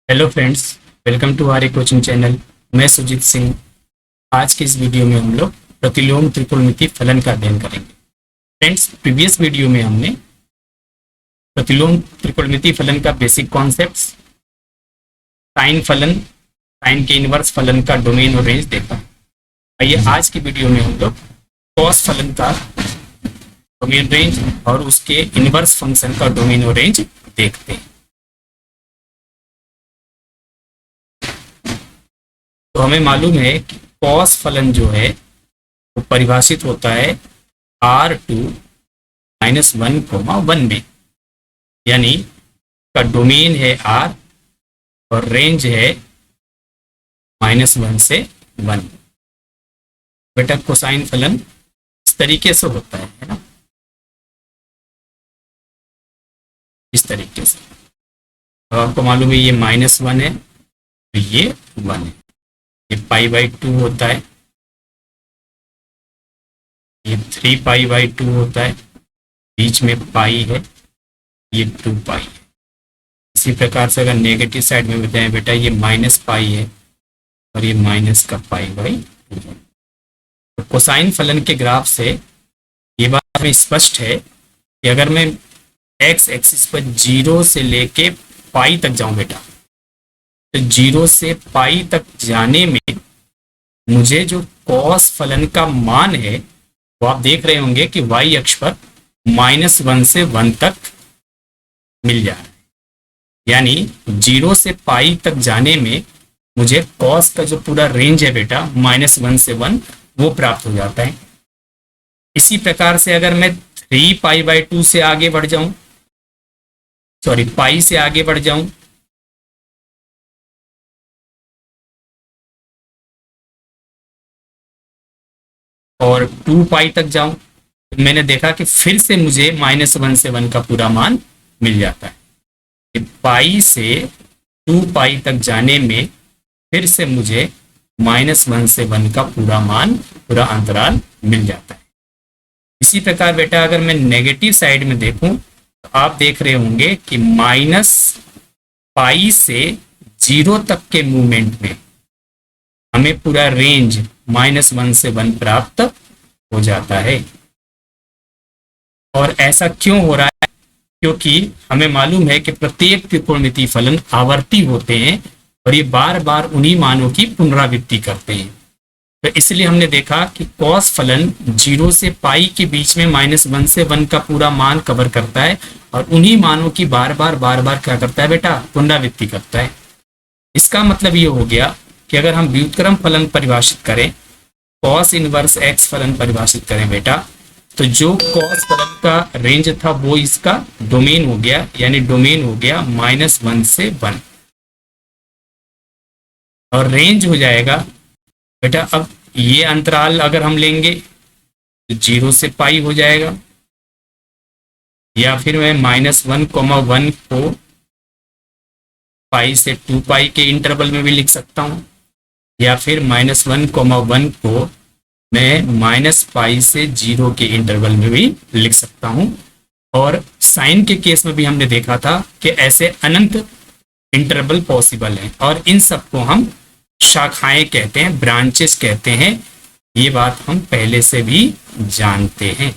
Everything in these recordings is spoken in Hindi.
Hello friends, welcome to R coaching channel. मैं सुजीत सिंह। आज के इस वीडियो में हम लोग प्रतिलोम त्रिकोणमिति फलन का अध्ययन करेंगे। फ्रेंड्स, प्रीवियस वीडियो में हमने प्रतिलोम त्रिकोणमिति फलन का बेसिक कॉन्सेप्ट्स, साइन फलन, साइन के इनवर्स फलन का डोमेन और रेंज देखा। आइए आज की वीडियो में हम लोग कॉस फलन का डोमेन रेंज और उसके इनवर्स फंक्शन का डोमेन और रेंज देखते हैं। तो हमें मालूम है कि कॉस फलन जो है वो परिभाषित होता है R2-1, में, यानी का डोमेन है R और रेंज है -1 से 1। बेटा कोसाइन फलन इस तरीके से होता है ना, इस तरीके से। अब आपको मालूम है ये -1 है तो ये 1 है। ये π/2 होता है, ये 3π/2 होता है, बीच में पाई है, ये 2π है। इसी प्रकार से अगर नेगेटिव साइड में बताएं बेटा ये -π है और ये माइनस का π/2 है। तो कोसाइन फलन के ग्राफ से ये बात हमें स्पष्ट है कि अगर मैं x एक्सिस पर 0 से लेके पाई तक जाऊं बेटा, तो 0 से पाई तक जाने में मुझे जो कॉस फलन का मान है वो आप देख रहे होंगे कि y अक्ष पर -1 से 1 तक मिल जा रहा है। यानी 0 से पाई तक जाने में मुझे कॉस का जो पूरा रेंज है बेटा -1 से 1 वो प्राप्त हो जाता है। इसी प्रकार से अगर मैं 3π/2 से आगे बढ़ जाऊं, सॉरी पाई से आगे बढ़ जाऊं, और 2π तक जाऊं, तो मैंने देखा कि फिर से मुझे -1 से 1 का पूरा मान मिल जाता है। पाई से 2π तक जाने में फिर से मुझे -1 से 1 का पूरा मान, पूरा अंतराल मिल जाता है। इसी प्रकार बेटा अगर मैं नेगेटिव साइड में देखूं तो आप देख रहे होंगे कि -π से 0 तक के मूवमेंट में हमें पूरा रेंज -1 से 1 प्राप्त हो जाता है। और ऐसा क्यों हो रहा है? क्योंकि हमें मालूम है कि प्रत्येक त्रिकोणमितीय फलन आवर्ती होते हैं और ये बार बार उन्हीं मानों की पुनरावृत्ति करते हैं। तो इसलिए हमने देखा कि कॉस फलन 0 से पाई के बीच में -1 से 1 का पूरा मान कवर करता है और उन्हीं मानों की बार बार क्या करता है बेटा, पुनरावृत्ति करता है। इसका मतलब ये हो गया कि अगर हम व्युत्क्रम फलन परिभाषित करें, कॉस इनवर्स x फलन परिभाषित करें बेटा, तो जो कॉस फलन का रेंज था वो इसका डोमेन हो गया, यानी डोमेन हो गया -1 से 1 और रेंज हो जाएगा बेटा। अब ये अंतराल अगर हम लेंगे तो 0 से पाई हो जाएगा, या फिर मैं -1, 1 को पाई से 2π के इंटरवल में भी लिख सकता हूं, या फिर -1, 1 को मैं -π से 0 के इंटरवल में भी लिख सकता हूं। और साइन के केस में भी हमने देखा था कि ऐसे अनंत इंटरवल पॉसिबल हैं और इन सबको हम शाखाएं कहते हैं, ब्रांचेस कहते हैं। ये बात हम पहले से भी जानते हैं,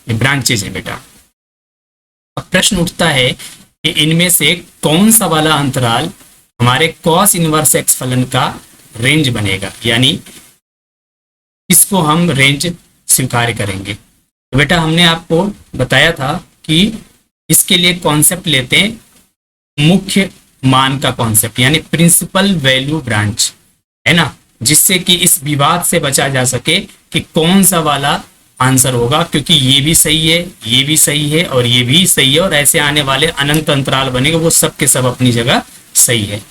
ये ब्रांचेज है बेटा। अब प्रश्न उठता है कि इनमें से कौन सा वाला अंतराल हमारे कॉस इनवर्स x फलन का रेंज बनेगा, यानी इसको हम रेंज स्वीकार करेंगे। तो बेटा हमने आपको बताया था कि इसके लिए कॉन्सेप्ट लेते हैं मुख्य मान का कॉन्सेप्ट, यानी प्रिंसिपल वैल्यू ब्रांच, है ना, जिससे कि इस विवाद से बचा जा सके कि कौन सा वाला आंसर होगा, क्योंकि ये भी सही है, ये भी सही है और ये भी सही है और ऐसे आने वाले अनंत अंतराल बनेंगे, वो सब के सब अपनी जगह सही है।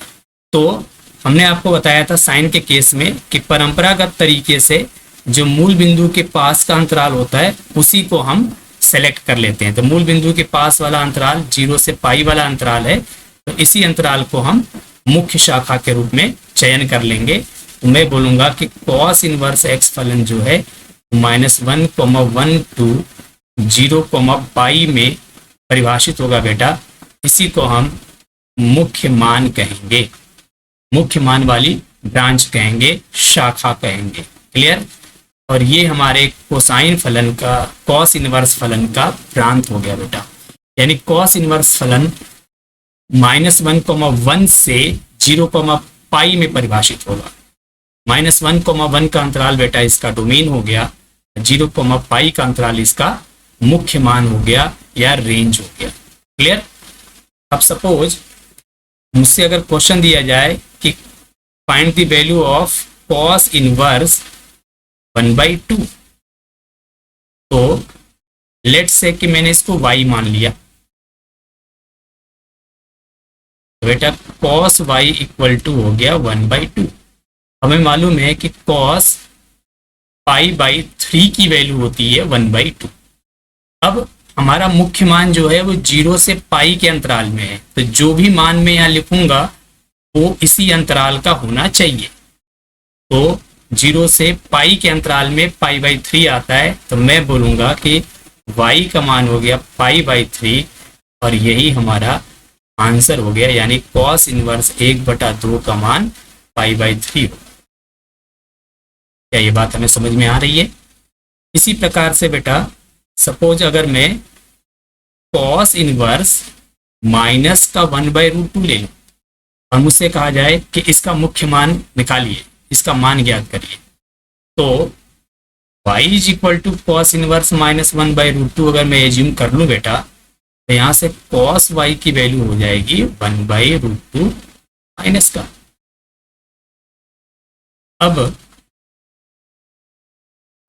तो हमने आपको बताया था साइन के केस में कि परंपरागत तरीके से जो मूल बिंदु के पास का अंतराल होता है उसी को हम सेलेक्ट कर लेते हैं। तो मूल बिंदु के पास वाला अंतराल 0 से पाई वाला अंतराल है, तो इसी अंतराल को हम मुख्य शाखा के रूप में चयन कर लेंगे। तो मैं बोलूंगा कि कॉस इनवर्स x फलन जो है -1, 1 to 0, पाई में परिभाषित होगा बेटा। इसी को हम मुख्य मान कहेंगे। मुख्य मान वाली ब्रांच कहेंगे, शाखा कहेंगे। क्लियर? और ये हमारे कोसाइन फलन का, कॉस इनवर्स फलन का प्रांत हो गया बेटा। यानी कॉस इनवर्स फलन -1,1 से 0,π में परिभाषित होगा। -1,1 का अंतराल बेटा इसका डोमेन हो गया, 0,π का अंतराल इसका मुख्य मान हो गया या रेंज हो गया। क्लियर? अब सपोज मुझसे अगर क्वेश्चन दिया जाए कि find the value of cos inverse 1/2, तो लेट्स से कि मैंने इसको y मान लिया, बेटा cos y इक्वल टू हो गया 1/2। हमें मालूम है कि cos π/3 की वैल्यू होती है 1/2। अब हमारा मुख्य मान जो है वो 0 से पाई के अंतराल में है, तो जो भी मान मैं यहाँ लिखूंगा वो इसी अंतराल का होना चाहिए। तो 0 से पाई के अंतराल में π/3 आता है, तो मैं बोलूंगा कि y का मान हो गया π/3 और यही हमारा आंसर हो गया, यानी cos इनवर्स 1/2 का मान π/3 हो। क्या ये बात हमें समझ में आ रही है? इसी प्रकार से बेटा सपोज अगर मैं cos इनवर्स माइनस का 1/√2 ले लूं और मुझसे कहा जाए कि इसका मुख्य मान निकालिए, इसका मान ज्ञात करिए, तो y is equal to cos inverse -1/√2 अगर मैं एज्यूम कर लूं बेटा, तो यहां से cos y की वैल्यू हो जाएगी 1/√2 माइनस का। अब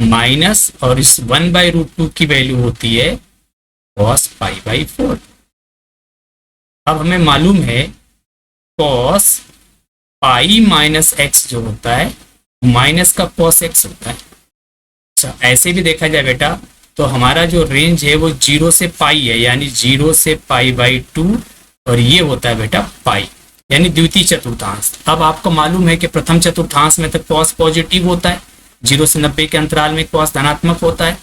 माइनस और इस 1/√2 की वैल्यू होती है cos π/4। अब हमें मालूम है cos π-x जो होता है माइनस का cos x होता है। अच्छा, ऐसे भी देखा जाए बेटा तो हमारा जो रेंज है वो 0 से पाई है, यानी 0 से π/2 और ये होता है बेटा पाई, यानी द्वितीय चतुर्थांश। अब आपको मालूम है कि प्रथम चतुर्थांश में तो cos पॉजिटिव होता है, 0 से 90 के अंतराल में cos धनात्मक होता है,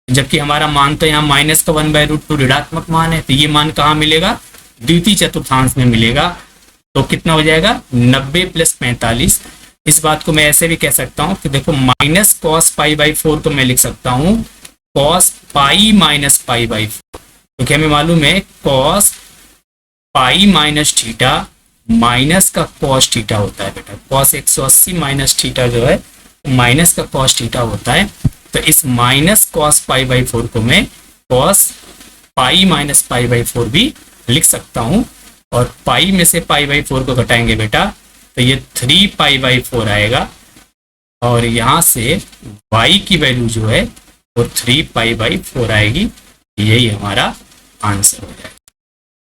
जबकि हमारा मान तो यहाँ माइनस का 1/√2 ऋणात्मक मान है। तो ये मान कहाँ मिलेगा? द्वितीय चतुर्थांश में मिलेगा। तो कितना हो जाएगा? 90 + 45। इस बात को मैं ऐसे भी कह सकता हूँ कि देखो माइनस cos π/4 को मैं लिख सकता हूँ cos π - π/4। तो क्या हमें मालूम है cos π - थीटा माइनस का cos थीटा होता है बेटा। cos 180 माइनस थीटा जो है माइनस का cos थीटा होता है। तो इस माइनस cos π/4 को मैं cos π - π/4 भी लिख सकता हूँ, और पाई में से π/4 को घटाएंगे बेटा तो ये 3π/4 आएगा, और यहाँ से y की वैल्यू जो है वो 3π/4 आएगी। यही हमारा आंसर हो जाएगा।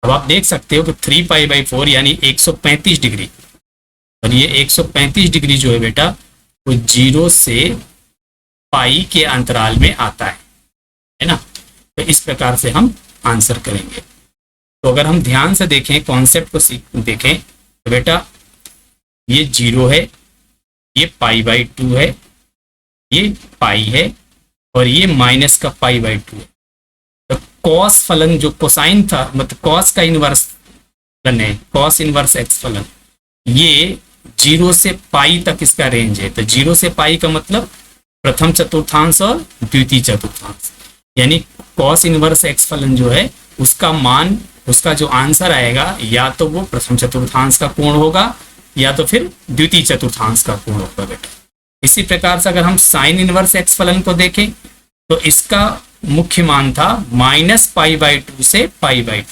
अब आप देख सकते हो कि 3π/4 यानी 135 डिग्री, और ये 135 डिग्री जो है बेटा वो 0 से पाई के अंतराल में आता है ना। तो इस प्रकार से हम आंसर करेंगे। तो अगर हम ध्यान से देखें, कॉन्सेप्ट को देखें तो बेटा ये 0 है, ये π/2 है, ये पाई है, और ये माइनस का π/2 है। तो कॉस फलन जो कोसाइन था, मतलब कॉस का इनवर्स फलन है, कॉस इनवर्स एक्स फलन, ये 0 से पाई तक इसका रेंज है। तो 0 से पाई का मतलब प्रथम चतुर्थांश और द्वितीय चतुर्थांश, यानी कॉस इनवर्स एक्स फलन जो है उसका मान, उसका जो आंसर आएगा या तो वो प्रथम चतुर्थांश का कोण होगा या तो फिर द्वितीय चतुर्थांश का कोण होगा बेटा। इसी प्रकार से अगर हम साइन इनवर्स एक्स फलन को देखें तो इसका मुख्य मान था -π/2 से π/2,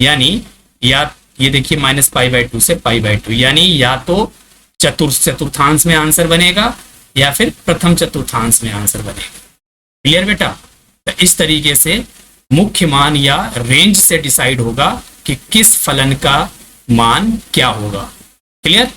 यानी या ये देखिए -π/2 से π/2, यानी या तो चतुर्थांश में आंसर बनेगा या फिर प्रथम चतुर्थांश में आंसर बनेगा। क्लियर बेटा? तो इस तरीके से मुख्य मान या रेंज से डिसाइड होगा कि किस फलन का मान क्या होगा। क्लियर?